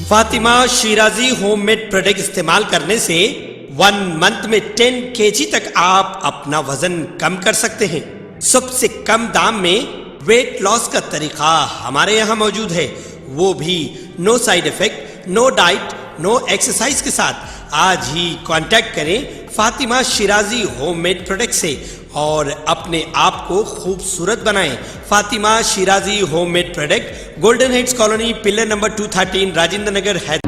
Fatima Shirazi homemade product इस्तेमाल करने से 1 मंथ में 10 kg तक आप अपना वजन कम कर सकते हैं। सबसे कम दाम में वेट लॉस का तरीका हमारे यहाँ मौजूद है, वो भी no side effect, no diet, no exercise के साथ। आज ही कांटेक्ट करें फातिमा शिराजी होममेड प्रोडक्ट से और अपने आप को खूबसूरत बनाएं। Fatima Shirazi homemade product, golden heads colony, pillar number 213, Rajendra Nagar, Hyderabad.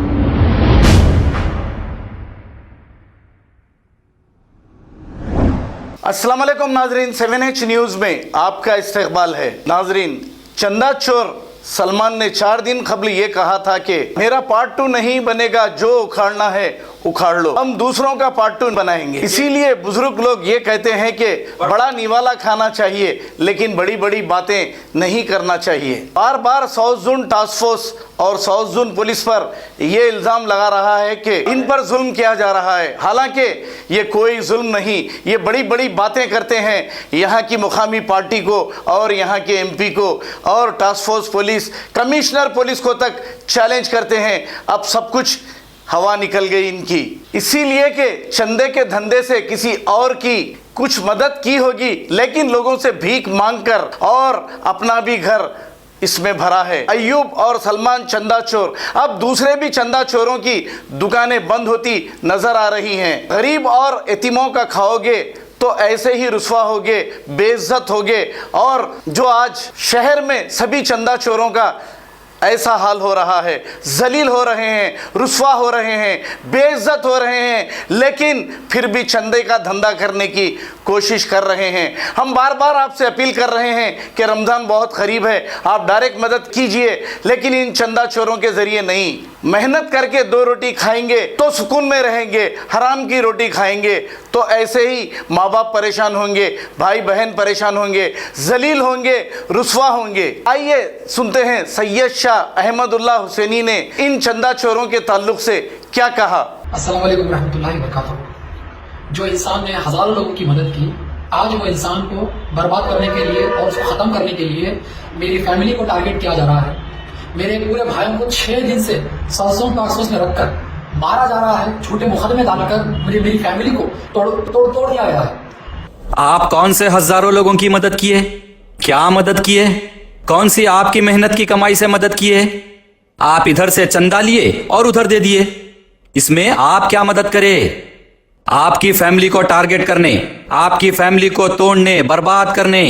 अस्सलाम वालेकुम नाजरीन, 7H न्यूज़ में आपका इस्तकबाल है। नाजरीन, चंदा चोर सलमान ने 4 दिन कबल ये कहा था कि मेरा पार्ट 2 नहीं बनेगा, जो उखाड़ना है उखाड़ लो, हम दूसरों का पार्ट 2 बनाएंगे। इसीलिए बुजुर्ग लोग ये कहते हैं कि बड़ा निवाला खाना चाहिए लेकिन बड़ी बड़ी बातें नहीं करना चाहिए। बार बार साउथ जोन टास्क फोर्स और साउथ जोन पुलिस पर यह इल्ज़ाम लगा रहा है कि इन पर जुल्म किया जा रहा है, हालांकि ये कोई जुल्म नहीं, ये बड़ी बड़ी बातें करते हैं यहाँ की मुकामी पार्टी को और यहाँ के MP को और task force police, commissioner police को तक चैलेंज करते हैं। अब सब कुछ हवा निकल गई इनकी, इसीलिए कि चंदे के धंधे से किसी और की कुछ मदद की होगी, लेकिन लोगों से भीख मांगकर और अपना भी घर इसमें भरा है। अय्यूब और सलमान चंदा चोर, अब दूसरे भी चंदा चोरों की दुकानें बंद होती नजर आ रही हैं। गरीब और यतीमों का खाओगे तो ऐसे ही रुसवा होगे, बेइज्जत होगे। और जो आज शहर में सभी चंदा चोरों का ऐसा हाल हो रहा है, जलील हो रहे हैं, रुसवा हो रहे हैं, बेइज्जत हो रहे हैं, लेकिन फिर भी चंदे का धंधा करने की कोशिश कर रहे हैं। हम बार बार आपसे अपील कर रहे हैं कि रमज़ान बहुत करीब है, आप डायरेक्ट मदद कीजिए, लेकिन इन चंदा चोरों के ज़रिए नहीं। मेहनत करके 2 रोटी खाएंगे तो सुकून में रहेंगे, हराम की रोटी खाएंगे तो ऐसे ही माँ बाप परेशान होंगे, भाई बहन परेशान होंगे, जलील होंगे, रुसवा होंगे। आइए सुनते हैं सैयद शाह अहमदुल्लाह हुसैनी ने इन चंदा चोरों के ताल्लुक से क्या कहा। अस्सलाम वालेकुम रहमतुल्लाहि व बरकातहू। जो इंसान ने हजारों लोगों की मदद की, आज वो इंसान को बर्बाद करने के लिए और उसको ख़त्म करने के लिए मेरी फैमिली को टारगेट किया जा रहा है। मेरे पूरे भाइयों को 6 दिन से साउथ टास्क में रखकर मारा जा रहा है, झूठे मुकदमे डालकर मुझे मेरी फैमिली को तोड़ दिया गया है। आप कौन से हजारों लोगों की मदद किए? क्या मदद किए? कौन सी आपकी मेहनत की कमाई से मदद किए? आप इधर से चंदा लिए और उधर दे दिए, इसमें आप क्या मदद करे? आपकी फैमिली को टारगेट करने, आपकी फैमिली को तोड़ने, बर्बाद करने,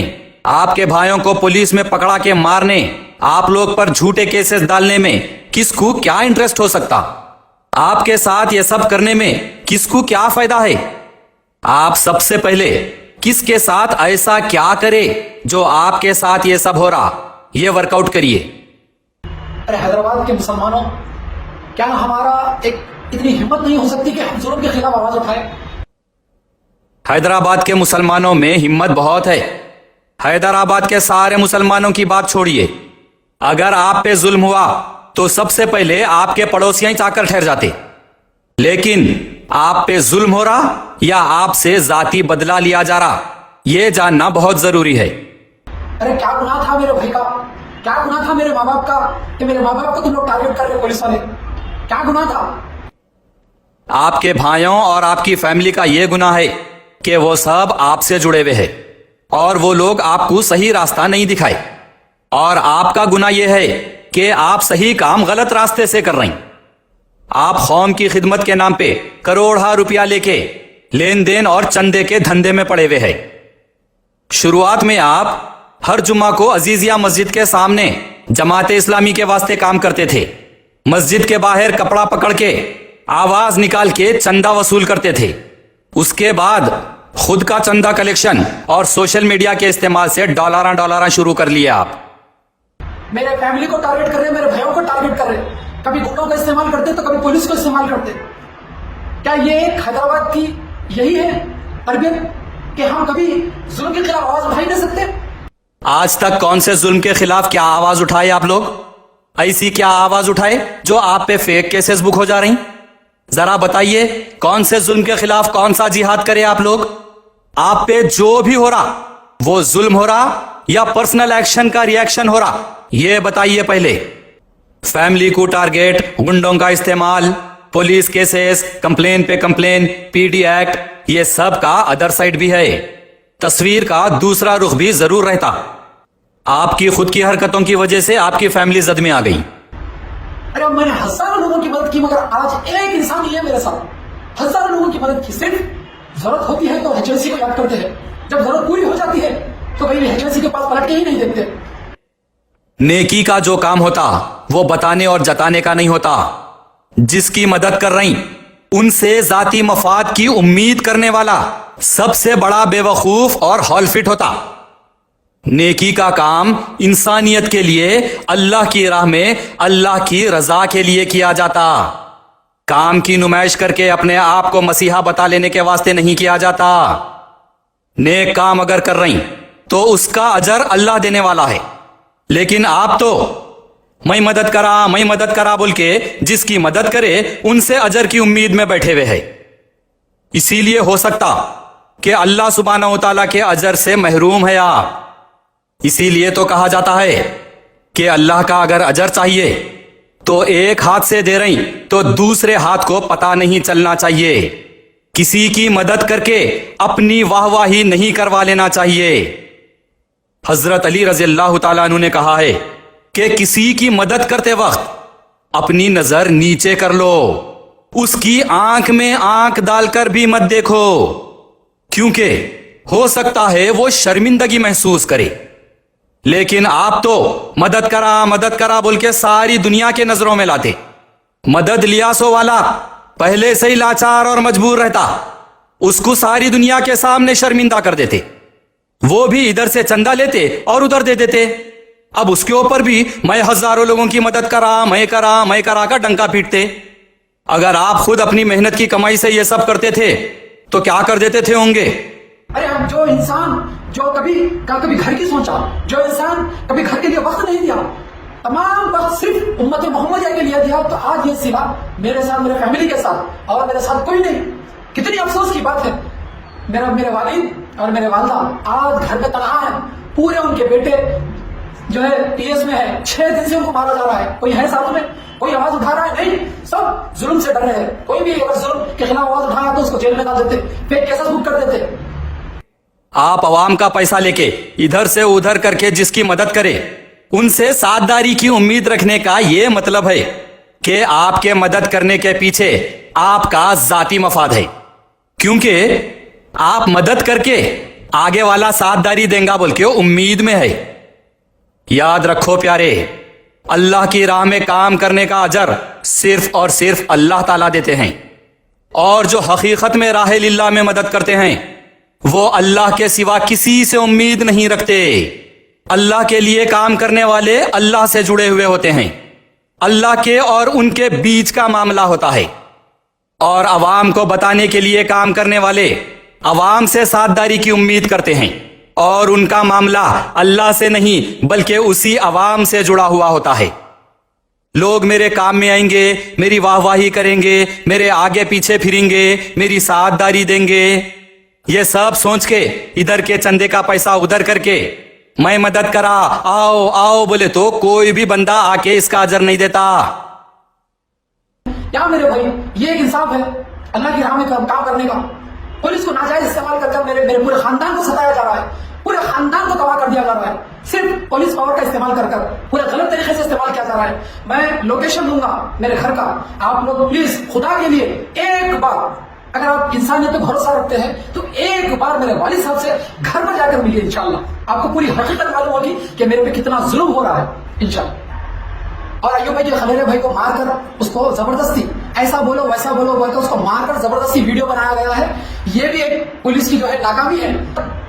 आपके भाइयों को पुलिस में पकड़ा के मारने, आप लोग पर झूठे केसेस डालने में किसको क्या इंटरेस्ट हो सकता? आपके साथ ये सब करने में किसको क्या फायदा है? आप सबसे पहले किसके साथ ऐसा क्या करे जो आपके साथ ये सब हो रहा, ये वर्कआउट करिए। अरे हैदराबाद के मुसलमानों, क्या हमारा एक इतनी हिम्मत नहीं हो सकती कि हम जुल्म के खिलाफ आवाज उठाएं? हैदराबाद के मुसलमानों में हिम्मत बहुत है। हैदराबाद के सारे मुसलमानों की बात छोड़िए, अगर आप पे जुल्म हुआ तो सबसे पहले आपके पड़ोसियां ही चाकर ठहर जाते, लेकिन आप पे जुल्म हो रहा या आपसे जाती बदला लिया जा रहा, यह जानना बहुत जरूरी है। अरे क्या गुनाह था मेरे भाई का, क्या गुनाह था मेरे माँ बाप का कि मेरे माँ बाप को तुम लोग टारगेट कर रहे पुलिस वाले? क्या गुनाह था? आपके भाइयों और आपकी फैमिली का यह गुनाह है कि वो सब आपसे जुड़े हुए हैं और वो लोग आपको सही रास्ता नहीं दिखाए, और आपका गुनाह यह है कि आप सही काम गलत रास्ते से कर रहे हैं। आप कौम की खिदमत के नाम पे करोड़ों रुपया लेके लेन देन और चंदे के धंधे में पड़े हुए हैं। शुरुआत में आप हर जुम्मा को अजीजिया मस्जिद के सामने जमाते इस्लामी के वास्ते काम करते थे। मस्जिद के बाहर कपड़ा पकड़ के आवाज निकाल के चंदा वसूल करते थे। उसके बाद खुद का चंदा कलेक्शन और सोशल मीडिया के इस्तेमाल से डॉलर शुरू कर लिए आप। मेरे फैमिली को टारगेट कर रहे, मेरे भाइयों को टारगेट कर रहे, कभी गुंडों का इस्तेमाल करते तो कभी पुलिस को इस्तेमाल करते। क्या ये हैदराबाद की यही है तरबियत कि हम कभी जुल्म के खिलाफ आवाज उठा ही नहीं सकते? आज तक कौन से जुल्म के खिलाफ क्या आवाज उठाए आप लोग? ऐसी क्या आवाज उठाए जो आप पे फेक केसेस बुक हो जा रही? जरा बताइए, कौन से जुल्म के खिलाफ कौन सा जिहाद करे आप लोग? आप पे जो भी हो रहा वो जुल्म हो रहा या पर्सनल एक्शन का रिएक्शन हो रहा, ये बताइए पहले। फैमिली को टारगेट, गुंडों का इस्तेमाल, पुलिस केसेस, कंप्लेन पे कंप्लेन, पीडी एक्ट, ये सब का अदर साइड भी है। तस्वीर का दूसरा रुख भी जरूर रहता। आपकी खुद की हरकतों की वजह से आपकी फैमिली जद में आ गई। अरे मैंने हजारों लोगों की मदद की, मगर आज एक इंसान ही है मेरे साथ। हजारों लोगों की मदद की, सिर्फ जरूरत होती है तो एचएलसी को याद करते हैं, जब जरूरत पूरी हो जाती है तो कहीं एचएलसी के पास पलट के ही नहीं देखते। नेकी का जो काम होता वो बताने और जताने का नहीं होता। जिसकी मदद कर रही उनसे जाती मफाद की उम्मीद करने वाला सबसे बड़ा बेवकूफ और हॉलफिट होता। नेकी का काम इंसानियत के लिए, अल्लाह की राह में, अल्लाह की रजा के लिए किया जाता। काम की नुमाइश करके अपने आप को मसीहा बता लेने के वास्ते नहीं किया जाता। नेक काम अगर कर रही तो उसका अजर अल्लाह देने वाला है। लेकिन आप तो मैं मदद करा बोल के जिसकी मदद करे उनसे अजर की उम्मीद में बैठे हुए हैं। इसीलिए हो सकता कि अल्लाह सुब्हानहू तआला के अजर से महरूम है आप। इसीलिए तो कहा जाता है कि अल्लाह का अगर अजर चाहिए तो एक हाथ से दे रही तो दूसरे हाथ को पता नहीं चलना चाहिए। किसी की मदद करके अपनी वाहवाही नहीं करवा लेना चाहिए। हजरत अली रज़ी अल्लाह तआला अन्हु ने कहा है कि किसी की मदद करते वक्त अपनी नजर नीचे कर लो, उसकी आंख में आंख डालकर भी मत देखो, क्योंकि हो सकता है वो शर्मिंदगी महसूस करे। लेकिन आप तो मदद करा बोल के सारी दुनिया के नजरों में लाते। मदद लिया सो वाला पहले से ही लाचार और मजबूर रहता, उसको सारी दुनिया के सामने शर्मिंदा कर देते। वो भी इधर से चंदा लेते और उधर दे देते। अब उसके ऊपर भी मैं हजारों लोगों की मदद मैं करा का डंका पीटते। अगर आप खुद अपनी मेहनत की कमाई से ये सब करते थे तो क्या कर देते थे होंगे। अरे हम जो इंसान जो कभी घर की सोचा, जो इंसान कभी घर के लिए वक्त नहीं दिया, तमाम वक्त सिर्फ उम्मत मोहम्मदिया के लिए दिया, तो आज ये सिला मेरे साथ, मेरे फैमिली के साथ और मेरे साथ कोई नहीं। कितनी अफसोस की बात है। मेरे वालिद और मेरे वालदा आज घर में तनहा है। पूरे उनके बेटे जो है पीएस में है, 6 दिन से उनको मारा जा रहा है। कोई है सालों में, कोई आवाज उठा रहा है? नहीं, सब जुल्म से डर रहे हैं। कोई भी अगर जुल्म के खिलाफ आवाज उठाया तो उसको जेल में डाल देते, फेक केसेस बुक कर देते। आप अवाम का पैसा लेके इधर से उधर करके जिसकी मदद करे उनसे साझेदारी की उम्मीद रखने का ये मतलब है कि आपके मदद करने के पीछे आपका जाती मफाद है, क्योंकि आप मदद करके आगे वाला साझेदारी देंगा बोल के उम्मीद में है। याद रखो प्यारे, अल्लाह की राह में काम करने का अजर सिर्फ और सिर्फ अल्लाह ताला देते हैं, और जो हकीकत में राह लिल्लाह में मदद करते हैं वो अल्लाह के सिवा किसी से उम्मीद नहीं रखते। अल्लाह के लिए काम करने वाले अल्लाह से जुड़े हुए होते हैं। अल्लाह के और उनके बीच का मामला होता है, और अवाम को बताने के लिए काम करने वाले अवाम से साझेदारी की उम्मीद करते हैं, और उनका मामला अल्लाह से नहीं बल्कि उसी अवाम से जुड़ा हुआ होता है। लोग मेरे काम में आएंगे, मेरी वाहवाही करेंगे, मेरे आगे पीछे फिरेंगे, मेरी साझेदारी देंगे, ये सब सोच के इधर के चंदे का पैसा उधर करके मैं मदद करा, आओ आओ बोले तो कोई भी बंदा आके इसका अजर नहीं देता। क्या मेरे भाई, ये एक इंसाफ है अल्लाह की राह में काम करने का? पुलिस को नाजायज इस्तेमाल कर मेरे पूरे खानदान को सताया जा रहा है, पूरे खानदान को तबाह कर दिया जा रहा है। सिर्फ पुलिस पावर का इस्तेमाल कर पूरे गलत तरीके से इस्तेमाल किया जा रहा है। मैं लोकेशन दूंगा मेरे घर का, आप लोग प्लीज खुदा के लिए एक बार, अगर आप इंसानियत पे भरोसा रखते हैं तो एक बार मेरे वालिद साहब से घर पर जाकर मिलिए। इंशाल्लाह आपको पूरी हकीकत मालूम होगी कि मेरे पे कितना जुल्म हो रहा है इंशाल्लाह। और अय्यूब भाई के खलेरे भाई को मारकर उसको जबरदस्ती ऐसा बोलो वैसा बोलो बोल के उसको मारकर जबरदस्ती वीडियो बनाया गया है। ये भी एक पुलिस की जो है नाकामी है।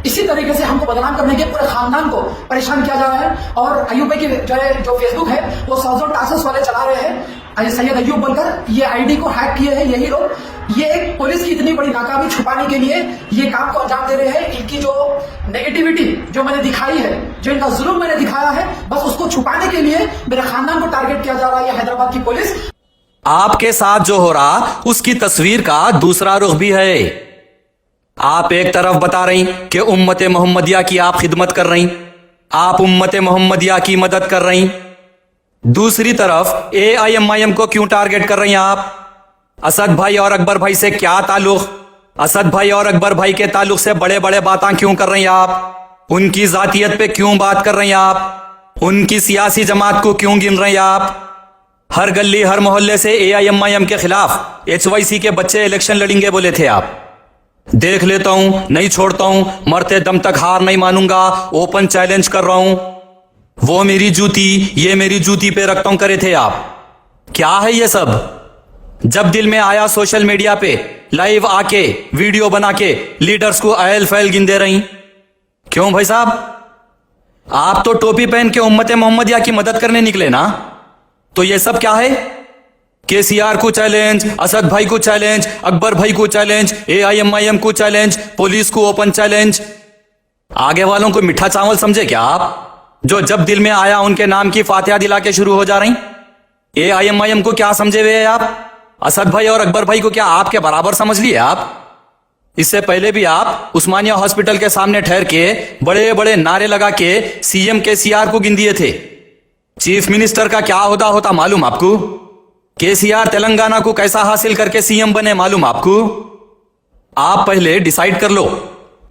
इसी तरीके से हमको बदनाम करने के पूरे खानदान को परेशान किया जा रहा है। और अय्यूब भाई की जो फेसबुक है वो साउजन टासस वाले चला रहे हैं, सैयद अय्यूब बनकर ये आईडी को हैक किए हैं यही लोग। ये एक पुलिस की इतनी बड़ी नाकामी छुपाने के लिए ये काम को अंजाम दे रहे हैं। इनकी जो नेगेटिविटी जो मैंने दिखाई है, जो इनका जुल्म मैंने दिखाया है, बस उसको छुपाने के लिए मेरे खानदान को टारगेट किया जा रहा है हैदराबाद की पुलिस। आपके साथ जो हो रहा उसकी तस्वीर का दूसरा रुख भी है। आप एक तरफ बता रही कि उम्मत मोहम्मदिया की आप खिदमत कर रही, आप उम्मत मोहम्मदिया की मदद कर रही, दूसरी तरफ AIMIM को क्यों टारगेट कर रही हैं आप? असद भाई और अकबर भाई से क्या ताल्लुक? असद भाई और अकबर भाई के ताल्लुक से बड़े बड़े बातें क्यों कर रही हैं आप? उनकी जातियत पे क्यों बात कर रही हैं आप? उनकी सियासी जमात को क्यों गिन रही हैं आप? हर गली हर मोहल्ले से AIMIM के खिलाफ HYC के बच्चे इलेक्शन लड़ेंगे बोले थे आप। देख लेता हूं, नहीं छोड़ता हूं, मरते दम तक हार नहीं मानूंगा, ओपन चैलेंज कर रहा हूं, वो मेरी जूती ये मेरी जूती पे रखता हूं करे थे आप। क्या है ये सब? जब दिल में आया सोशल मीडिया पे लाइव आके वीडियो बना के लीडर्स को अहल फैल गिन दे रही। क्यों भाई साहब? आप तो टोपी पहन के उम्मत मोहम्मदिया की मदद करने निकले ना, तो ये सब क्या है? KCR को चैलेंज, असद भाई को चैलेंज, अकबर भाई को चैलेंज, AIMIM को चैलेंज, पुलिस को ओपन चैलेंज। आगे वालों को मिठा चावल समझे क्या आप, जो जब दिल में आया उनके नाम की फातिहा दिला के शुरू हो जा रही? AIMIM को क्या समझे हुए आप? असद भाई और अकबर भाई को क्या आपके बराबर समझ लिए आप? इससे पहले भी आप उस्मानिया हॉस्पिटल के सामने ठहर के बड़े बड़े नारे लगा के CM KCR को गिन दिए थे। चीफ मिनिस्टर का क्या होता होता मालूम आपको? KCR तेलंगाना को कैसा हासिल करके CM बने मालूम आपको? आप पहले डिसाइड कर लो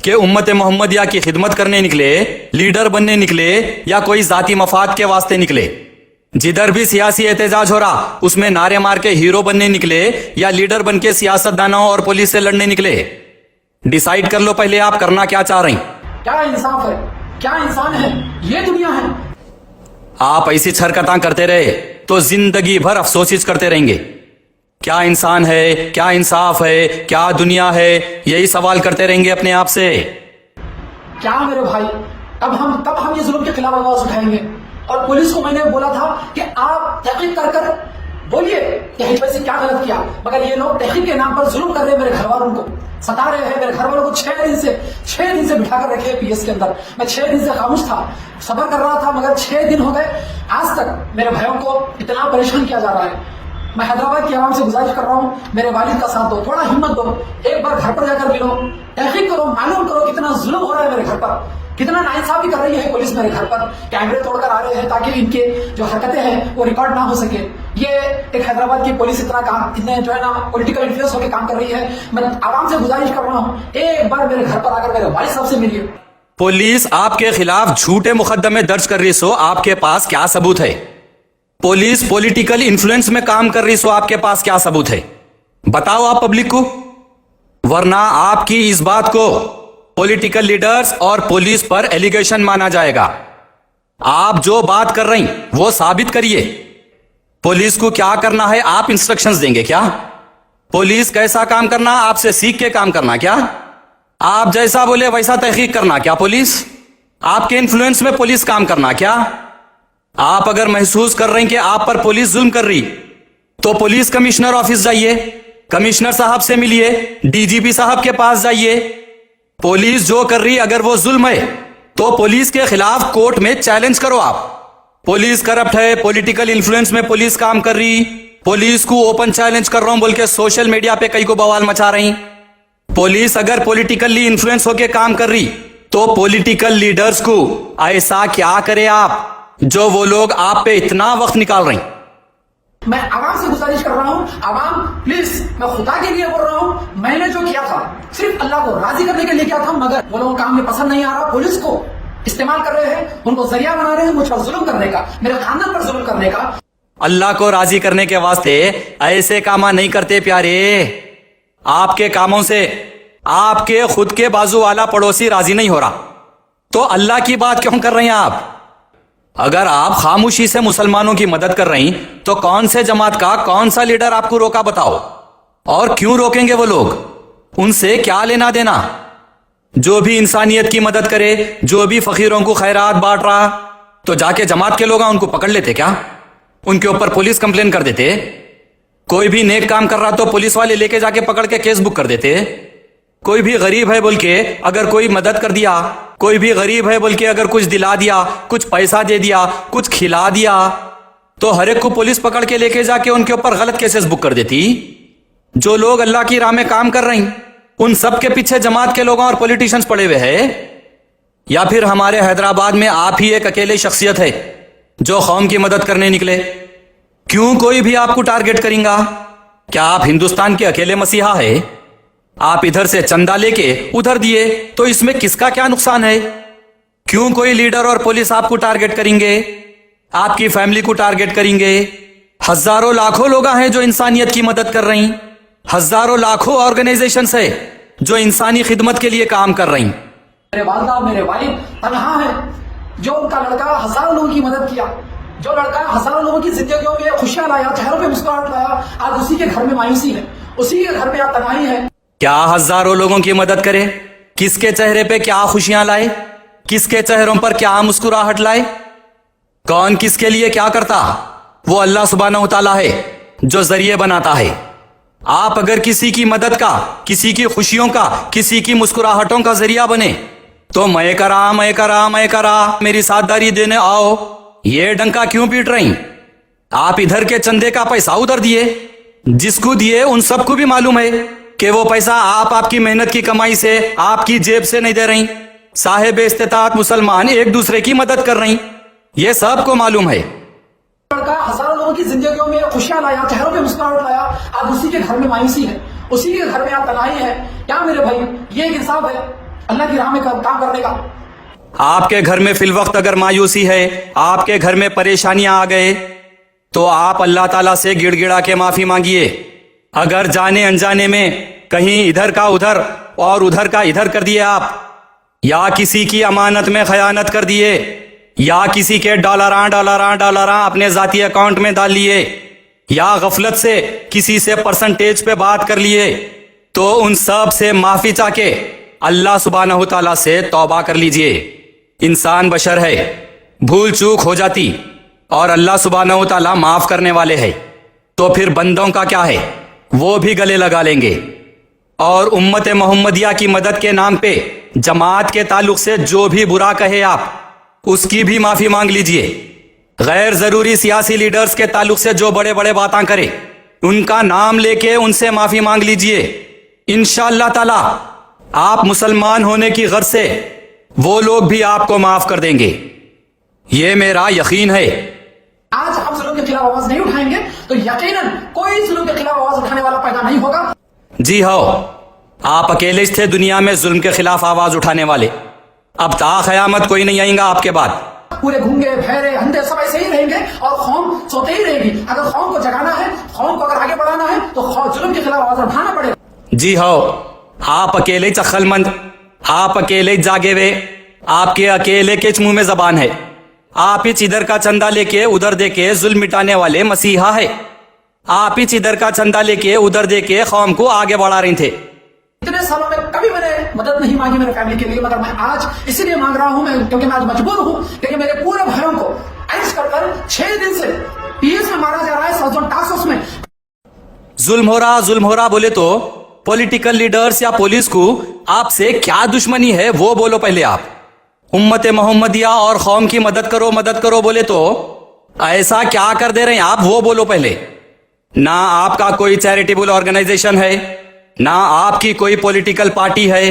कि उम्मत मोहम्मदिया की खिदमत करने निकले, लीडर बनने निकले, या कोई जाती मफाद के वास्ते निकले। जिधर भी सियासी एहतजाज हो रहा उसमें नारे मार के हीरो बनने निकले या लीडर बन के सियासतदानों और पुलिस से लड़ने निकले। डिसाइड कर लो पहले आप करना क्या चाह रही। क्या इंसाफ है? क्या इंसान है? ये दुनिया है। आप ऐसी हरकतें करते रहे तो जिंदगी भर अफसोसिस करते रहेंगे। क्या इंसान है, क्या इंसाफ है, क्या दुनिया है, यही सवाल करते रहेंगे अपने आप से। क्या मेरे भाई, तब हम ये जुल्म के खिलाफ आवाज उठाएंगे। और पुलिस को मैंने बोला था कि आप तहकीक कर बोलिए कि HYC क्या गलत किया, मगर ये लोग तहकीक के नाम पर जुल्म कर रहे हैं, मेरे घर वालों को सता रहे हैं। मेरे घर वालों को 6 दिन से बिठा कर रखे PS के अंदर। मैं 6 दिन से खामोश था, सब्र कर रहा था, मगर 6 दिन हो गए, आज तक मेरे भाइयों को इतना परेशान किया जा रहा है। मैं हैदराबाद की आवाम से गुजारिश कर रहा हूँ, मेरे वालिद का साथ दो, थोड़ा हिम्मत दो, एक बार घर पर जाकर मिलो, तहकीक करो, मालूम करो कितना जुल्म हो रहा है मेरे घर पर, कितना नाइंसाफी कर रही है पुलिस मेरे घर पर। कैमरे तोड़कर आ रहे हैं ताकि इनके जो हरकतें हैं वो रिकॉर्ड ना हो सके। ये एक हैदराबाद की पुलिस इतने जो है ना पॉलिटिकल इन्फ्लुएंस होकर काम कर रही है। मैं आवाम से गुजारिश कर रहा हूँ, एक बार मेरे घर पर आकर मेरे वालिद साहब से मिलिए। पुलिस आपके खिलाफ झूठे मुकदमे दर्ज कर रही सो आपके पास क्या सबूत है? पुलिस पॉलिटिकल इन्फ्लुएंस में काम कर रही सो आपके पास क्या सबूत है? बताओ आप पब्लिक को, वरना आपकी इस बात को पॉलिटिकल लीडर्स और पुलिस पर एलिगेशन माना जाएगा। आप जो बात कर रही वो साबित करिए। पुलिस को क्या करना है आप इंस्ट्रक्शंस देंगे क्या? पुलिस कैसा काम करना आपसे सीख के काम करना क्या? आप जैसा बोले वैसा तहकीक करना क्या? पुलिस आपके इन्फ्लुएंस में पुलिस काम करना क्या? आप अगर महसूस कर रहे हैं कि आप पर पुलिस जुल्म कर रही, तो पुलिस कमिश्नर ऑफिस जाइए, कमिश्नर साहब से मिलिए, DGP साहब के पास जाइए। पुलिस जो कर रही अगर वो जुल्म है तो पुलिस के खिलाफ कोर्ट में चैलेंज करो आप। पुलिस करप्ट है, पॉलिटिकल इन्फ्लुएंस में पुलिस काम कर रही, पुलिस को ओपन चैलेंज कर रहा हूं बोल के सोशल मीडिया पे कई को बवाल मचा रही। पुलिस अगर पॉलिटिकली इन्फ्लुएंस होके काम कर रही तो पॉलिटिकल लीडर्स को ऐसा क्या करे आप जो वो लोग आप पे इतना वक्त निकाल रही। मैं आवाम से गुजारिश कर रहा हूँ, आवाम प्लीज, मैं खुदा के लिए बोल रहा हूँ, मैंने जो किया था सिर्फ अल्लाह को राजी करने के लिए किया था, मगर वो लोगों को काम में पसंद नहीं आ रहा। पुलिस को इस्तेमाल कर रहे हैं, उनको जरिया बना रहे हैं मुझ पर जुल्म करने का, मेरे खानदान पर जुल्म करने का। अल्लाह को राजी करने के वास्ते ऐसे काम नहीं करते प्यारे। आपके कामों से आपके खुद के बाजू वाला पड़ोसी राजी नहीं हो रहा, तो अल्लाह की बात क्यों कर रहे हैं आप? अगर आप खामोशी से मुसलमानों की मदद कर रही तो कौन से जमात का कौन सा लीडर आपको रोका बताओ? और क्यों रोकेंगे वो लोग? उनसे क्या लेना देना? जो भी इंसानियत की मदद करे, जो भी फकीरों को खैरात बांट रहा, तो जाके जमात के लोग उनको पकड़ लेते क्या? उनके ऊपर पुलिस कंप्लेन कर देते? कोई भी नेक काम कर रहा तो पुलिस वाले लेके जाके पकड़ के केस बुक कर देते? कोई भी गरीब है बोल के अगर कोई मदद कर दिया, कोई भी गरीब है बोल के अगर कुछ दिला दिया, कुछ पैसा दे दिया, कुछ खिला दिया, तो हर एक को पुलिस पकड़ के लेके जाके उनके ऊपर गलत केसेस बुक कर देती। जो लोग अल्लाह की राह में काम कर रही उन सब के पीछे जमात के लोगों और पॉलिटिशियंस पड़े हुए हैं, या फिर हमारे हैदराबाद में आप ही एक अकेले शख्सियत है जो कौम की मदद करने निकले। क्यों कोई भी आपको टारगेट करेगा? क्या आप हिंदुस्तान के अकेले मसीहा है? आप इधर से चंदा लेके उधर दिए तो इसमें किसका क्या नुकसान है? क्यों कोई लीडर और पुलिस आपको टारगेट करेंगे, आपकी फैमिली को टारगेट करेंगे? हजारों लाखों लोग हैं जो इंसानियत की मदद कर रही, हजारों लाखों ऑर्गेनाइजेशंस है जो इंसानी खिदमत के लिए काम कर रही। मेरे वालिदा मेरे वालिद तनहा है, जो उनका लड़का हजारों लोगों की मदद किया, जो लड़का हजारों लोगों की जिंदगियों में खुशियां लाया, चेहरों पे मुस्कुराहट लाया, आज उसी के घर में मायूसी है, उसी के घर में आज तन्हाई है। क्या हजारों लोगों की मदद करे? किसके चेहरे पे क्या खुशियां लाए, किसके चेहरों पर क्या मुस्कुराहट लाए? कौन किसके लिए क्या करता? वो अल्लाह सुब्हानहू तआला है जो जरिए बनाता है। आप अगर किसी की मदद का, किसी की खुशियों का, किसी की मुस्कुराहटों का जरिया बने तो मैं करा मेरी साझेदारी देने आओ, ये डंका क्यों पीट रही? आप इधर के चंदे का पैसा उधर दिए, जिसको दिए उन सबको भी मालूम है कि वो पैसा आप आपकी मेहनत की कमाई से, आपकी जेब से नहीं दे रही। साहिब इस्तिताअत मुसलमान एक दूसरे की मदद कर रही, ये सबको मालूम है। लड़का हजारों लोगों की जिंदगियों में खुशियां लाया, चेहरों पे मुस्कुराहट लाया, आज उसी के घर में मायूसी है, उसी के घर में आज तन्हाई है। क्या मेरे भाई ये एक इंसाफ है अल्लाह की राह में काम करने का? आपके घर में फिल वक्त अगर मायूसी है, आपके घर में परेशानियां आ गए तो आप अल्लाह ताला से गिड़गिड़ा के माफी मांगिए। अगर जाने अनजाने में कहीं इधर का उधर और उधर का इधर कर दिए आप, या किसी की अमानत में खयानत कर दिए, या किसी के डॉलरां अपने जाती अकाउंट में डाल लिए, या गफलत से किसी से परसेंटेज पे बात कर लिए, तो उन सब से माफी चाह के अल्लाह सुब्हानहू तआला से तौबा कर लीजिए। इंसान बशर है, भूल चूक हो जाती और अल्लाह सुब्हानहू तआला माफ करने वाले हैं। तो फिर बंदों का क्या है, वो भी गले लगा लेंगे। और उम्मत मोहम्मदिया की मदद के नाम पे जमात के ताल्लुक से जो भी बुरा कहे आप, उसकी भी माफी मांग लीजिए। गैर जरूरी सियासी लीडर्स के ताल्लुक से जो बड़े बड़े बातें करे, उनका नाम लेके उनसे माफी मांग लीजिए। इंशाअल्लाह ताला आप मुसलमान होने की गर्ज से वो लोग भी आपको माफ कर देंगे, ये मेरा यकीन है। आज हम जुल्म के खिलाफ आवाज नहीं उठाएंगे तो यकीनन कोई जुल्म के खिलाफ आवाज उठाने वाला पैदा नहीं होगा। जी हो, आप अकेले थे दुनिया में जुल्म के खिलाफ आवाज उठाने वाले। अब ता क़यामत कोई नहीं आएगा आपके बाद। पूरे गूंगे बहरे अंधे सब ऐसे ही रहेंगे और कौम सोते ही रहेगी। अगर कौम को जगाना है, कौम को अगर आगे बढ़ाना है तो जुल्म के खिलाफ आवाज उठाना पड़ेगा। जी हो, आप अकेले चखलमंद, आप अकेले जागे हुए, आपके अकेले के मुंह में जबान है। आप ही इधर का चंदा लेके उधर दे के जुल्म मिटाने वाले मसीहा है। आप ही इधर का चंदा लेके उधर दे के कौम को आगे बढ़ा रहे थे। इतने सालों में कभी मैंने मदद नहीं मांगी मेरे फैमिली के लिए, मगर मैं आज इसीलिए मांग रहा हूं मैं, क्योंकि मैं आज मजबूर हूं, क्योंकि मेरे पूरे भाइयों को अरेस्ट कर 6 दिन से पीएस में मारा जा रहा है, सर्जन टास्क में जुल्म हो रहा बोले तो पॉलिटिकल लीडर्स या पुलिस को आपसे क्या दुश्मनी है वो बोलो पहले आप। उम्मत मोहम्मदिया और कौम की मदद करो बोले तो ऐसा क्या कर दे रहे हैं आप, वो बोलो पहले। ना आपका कोई चैरिटेबल ऑर्गेनाइजेशन है, ना आपकी कोई पॉलिटिकल पार्टी है,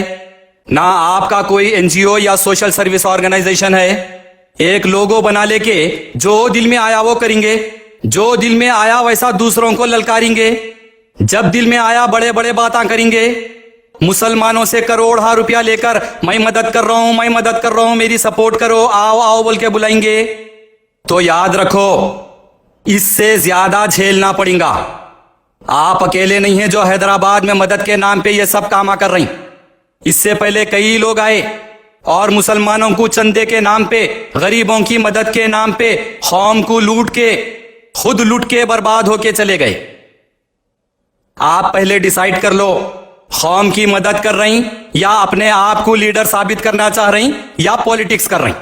ना आपका कोई एनजीओ या सोशल सर्विस ऑर्गेनाइजेशन है। एक लोगो बना लेके जो दिल में आया वो करेंगे, जो दिल में आया वैसा दूसरों को ललकारेंगे, जब दिल में आया बड़े बड़े बातें करेंगे। मुसलमानों से करोड़ों रुपया लेकर मैं मदद कर रहा हूं, मेरी सपोर्ट करो, आओ बोल के बुलाएंगे। तो याद रखो, इससे ज्यादा झेलना पड़ेगा। आप अकेले नहीं हैं जो हैदराबाद में मदद के नाम पे ये सब काम कर रही। इससे पहले कई लोग आए और मुसलमानों को चंदे के नाम पे, गरीबों की मदद के नाम पे कौम को लूट के, खुद लूट के बर्बाद होके चले गए। आप पहले डिसाइड कर लो, कौम की मदद कर रही या अपने आप को लीडर साबित करना चाह रही या पॉलिटिक्स कर रही।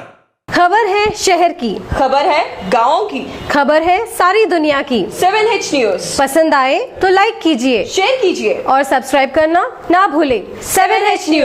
खबर है शहर की, खबर है गाँव की, खबर है सारी दुनिया की। 7H न्यूज पसंद आए तो लाइक कीजिए, शेयर कीजिए और सब्सक्राइब करना ना भूलें। 7H news.